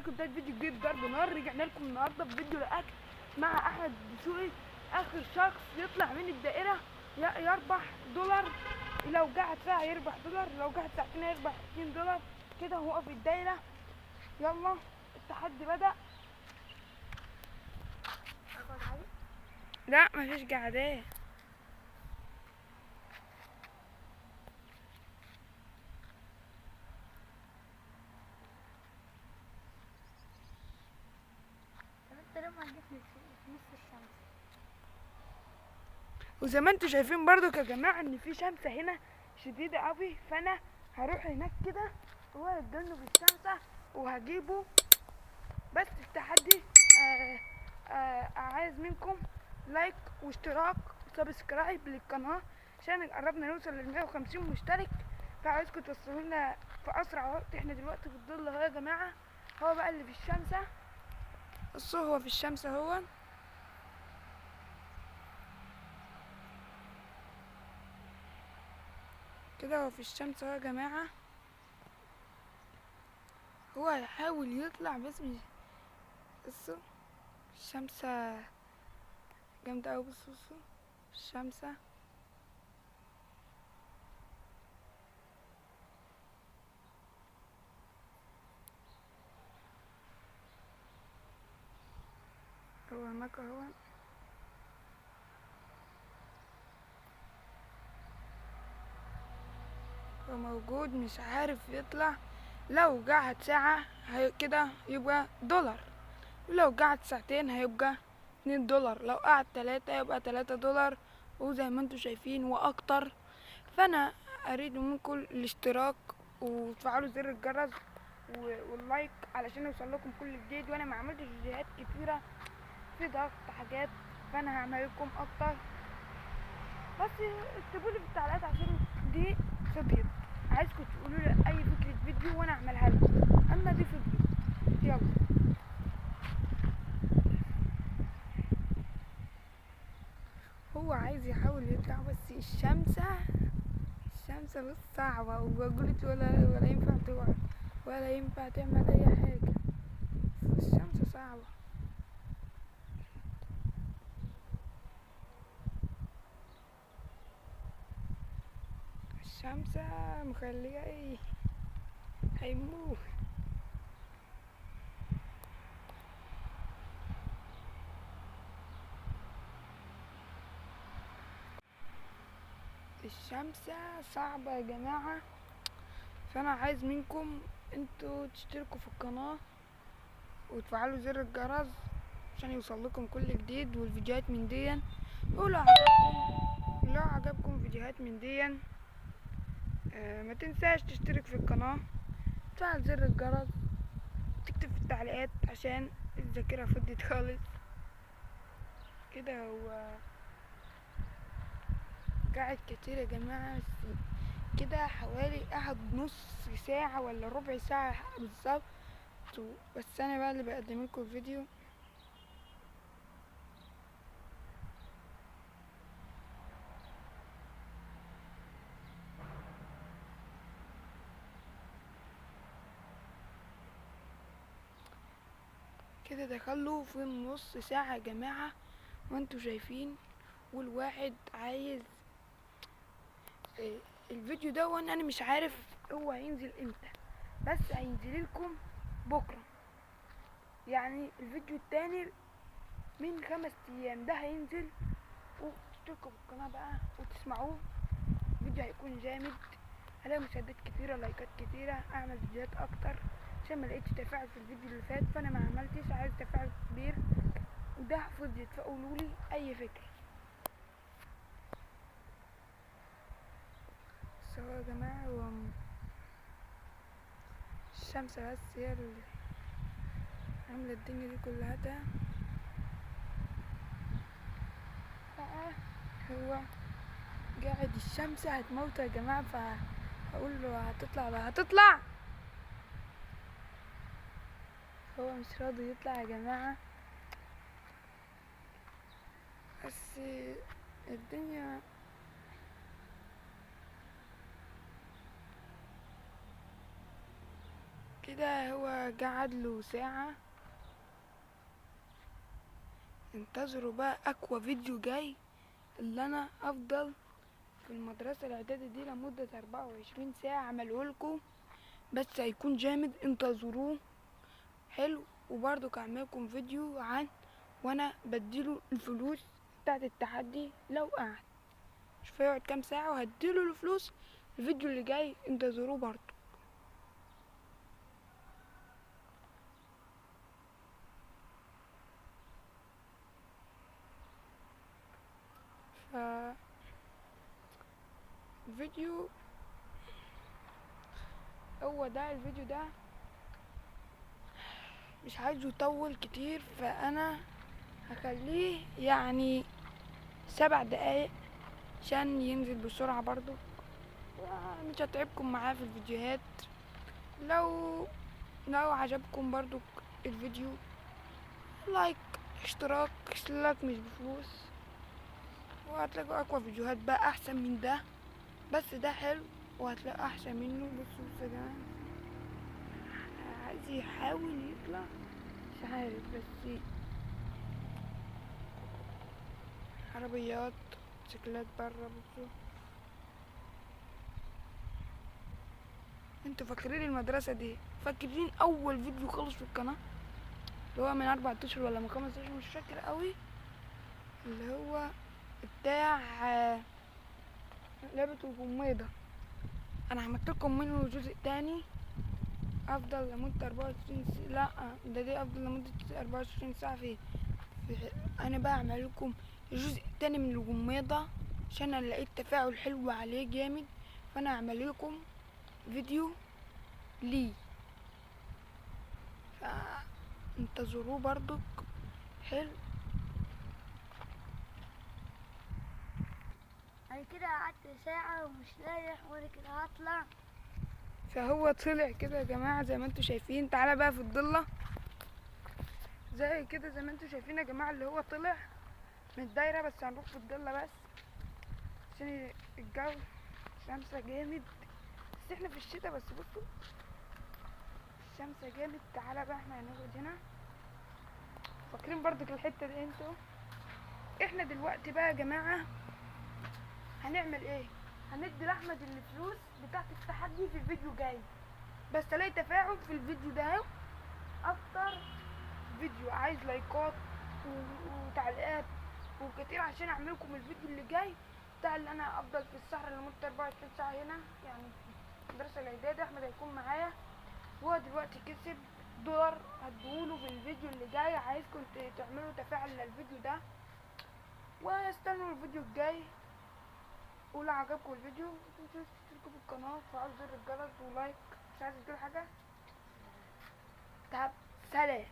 معاكم بداية فيديو جديد ضرب نار. رجعنا لكم النهارده بفيديو الاكل مع احمد دسوقي. اخر شخص يطلع من الدائرة يربح دولار، لو قعد ساعة يربح دولار، لو قعد ساعتين يربح 2 دولار. كده هو في الدايرة. يلا التحدي بدأ. لا مفيش قعدات. وزي ما انتوا شايفين برضو يا جماعه ان في شمس هنا شديده قوي، فانا هروح هناك كده وادله في الشمسه وهجيبه. بس التحدي عايز منكم لايك واشتراك وسبسكرايب للقناه عشان قربنا نوصل لل 150 مشترك. فعايزكم توصلوا لنا في اسرع وقت. احنا دلوقتي في الظل اهو يا جماعه، هو بقى اللي في الشمسه. بصوا هو في الشمس اهو. كده هو في الشمس اهو يا جماعه. هو هيحاول يطلع بس مش. بصوا الشمسة جامدة اوي. بصوا الشمسة. هو هناك اهو. هو موجود مش عارف يطلع. لو قعد ساعة كده يبقى دولار، ولو قعد ساعتين هيبقى 2 دولار، لو قعد 3 يبقى 3 دولار، وزي ما انتوا شايفين واكتر. فانا اريد منكم الاشتراك وتفعلوا زر الجرس واللايك علشان يوصل لكم كل جديد. وانا ما عملتش فيديوهات كتيرة في ضغط حاجات، فانا هعمل لكم اكتر. بس اكتبوا لي في التعليقات عشان دي فضيت. عايزكم تقولوا لي اي فكرة فيديو وانا اعملها لكم، اما دي فضيت. يلا هو عايز يحاول يطلع بس الشمسة بس صعبة، وقلت ولا ينفع تقع ولا ينفع تعمل اي حاجة. الشمس صعبة. الشمس مخليه ايه، هيموت. الشمس صعبة يا جماعة. فانا عايز منكم انتوا تشتركوا في القناة وتفعلوا زر الجرس عشان يوصل لكم كل جديد والفيديوهات من دي. لو عجبكم فيديوهات من دي ما تنساش تشترك في القناة، تفعل زر الجرس، تكتب في التعليقات عشان الذاكرة فضيت خالص. كده هو قاعد كتير يا جماعة. كده حوالي قعد نص ساعة ولا ربع ساعة بالظبط. بس انا بقى اللي بقدم لكم الفيديو. كده دخلوا في نص ساعة يا جماعة وانتوا شايفين. والواحد عايز الفيديو ده، وانا مش عارف هو هينزل امتى، بس هينزل لكم بكرة. يعني الفيديو التاني من 5 ايام ده هينزل. وتشتركوا في القناة بقى وتسمعوه. الفيديو هيكون جامد، هلاقي مشاهدات كتيرة، لايكات كتيرة، اعمل فيديوهات اكتر عشان ما لقيتش تفاعل في الفيديو اللي فات، فانا ما عملتش. عايز تفاعل كبير وده فضيت، فقولوا لي اي فكرة. سوا يا جماعة الشمس بس هي اللي عاملة الدنيا دي كلها. ده بقى هو قاعد الشمس هتموت يا جماعة، فهقول له هتطلع بقى هتطلع. هو مش راضي يطلع يا جماعة. بس الدنيا كده هو قعد له ساعة. انتظروا بقى اقوى فيديو جاي، اللي انا افضل في المدرسة الاعدادي دي لمدة 24 ساعة عملهولكوا، بس هيكون جامد، انتظروه. حلو. وبرضو هعملكم فيديو عن وانا بديله الفلوس بتاعت التحدي لو قعد. مش هيقعد كام ساعة وهديله الفلوس. الفيديو اللي جاي انتظروه برضو. ف الفيديو هو ده. الفيديو ده مش عايزه يطول كتير، فانا هخليه يعني 7 دقايق عشان ينزل بسرعة برضو. مش هتعبكم معاه في الفيديوهات. لو عجبكم برضو الفيديو، لايك، اشتراك مش بفلوس، وهتلاقوا اقوى فيديوهات بقى احسن من ده. بس ده حلو وهتلاقوا احسن منه. بصوا يا جماعه، عايز يحاول يطلع، مش عارف، بس عربيات، موتوسيكلات برا. بصوا، انتوا فاكرين المدرسه دي؟ فاكرين اول فيديو خلص في القناه اللي هو من 4 اشهر ولا من 5 اشهر، مش فاكر قوي، اللي هو بتاع لعبة الغميضة. انا عملت لكم منه جزء تاني افضل لمدة 24 ساعة. لا، دي افضل لمدة 24 ساعة انا بقى اعمل لكم الجزء التاني من الغميضة عشان انا لقيت تفاعل حلو عليه جامد، فانا اعمل لكم فيديو ليه، فانتظروه برضك. حلو. انا كده قعدت ساعة ومش رايح وانا كده هطلع. فهو طلع كده يا جماعة زي ما انتوا شايفين. تعالى بقى في الضلة زي كده زي ما انتوا شايفين يا جماعة، اللي هو طلع من الدايرة. بس هنروح في الضلة بس عشان الجو شمسة جامد، بس احنا في الشتاء. بس بصوا الشمسة جامد. تعالى بقى احنا هنقعد هنا. فاكرين برضك الحتة دي انتوا؟ احنا دلوقتي بقى يا جماعة هنعمل ايه؟ هندي لاحمد الفلوس بتاعت التحدي في الفيديو جاي، بس الاقي تفاعل في الفيديو ده اهو. اكتر فيديو عايز لايكات وتعليقات وكتير عشان اعمل لكم الفيديو اللي جاي بتاع اللي انا افضل في السهره لمده 24 ساعه هنا، يعني في مدرسه الاعدادي. احمد هيكون معايا، وهو دلوقتي كسب دولار هديهوله في الفيديو اللي جاي. عايزكم تعملوا تفاعل للفيديو ده واستنوا الفيديو الجاي. ولو عجبكم الفيديو متنسوش تشتركوا في القناه وتفعلوا زر الجرس ولايك. مش عايز تقول حاجه؟ طب سلام.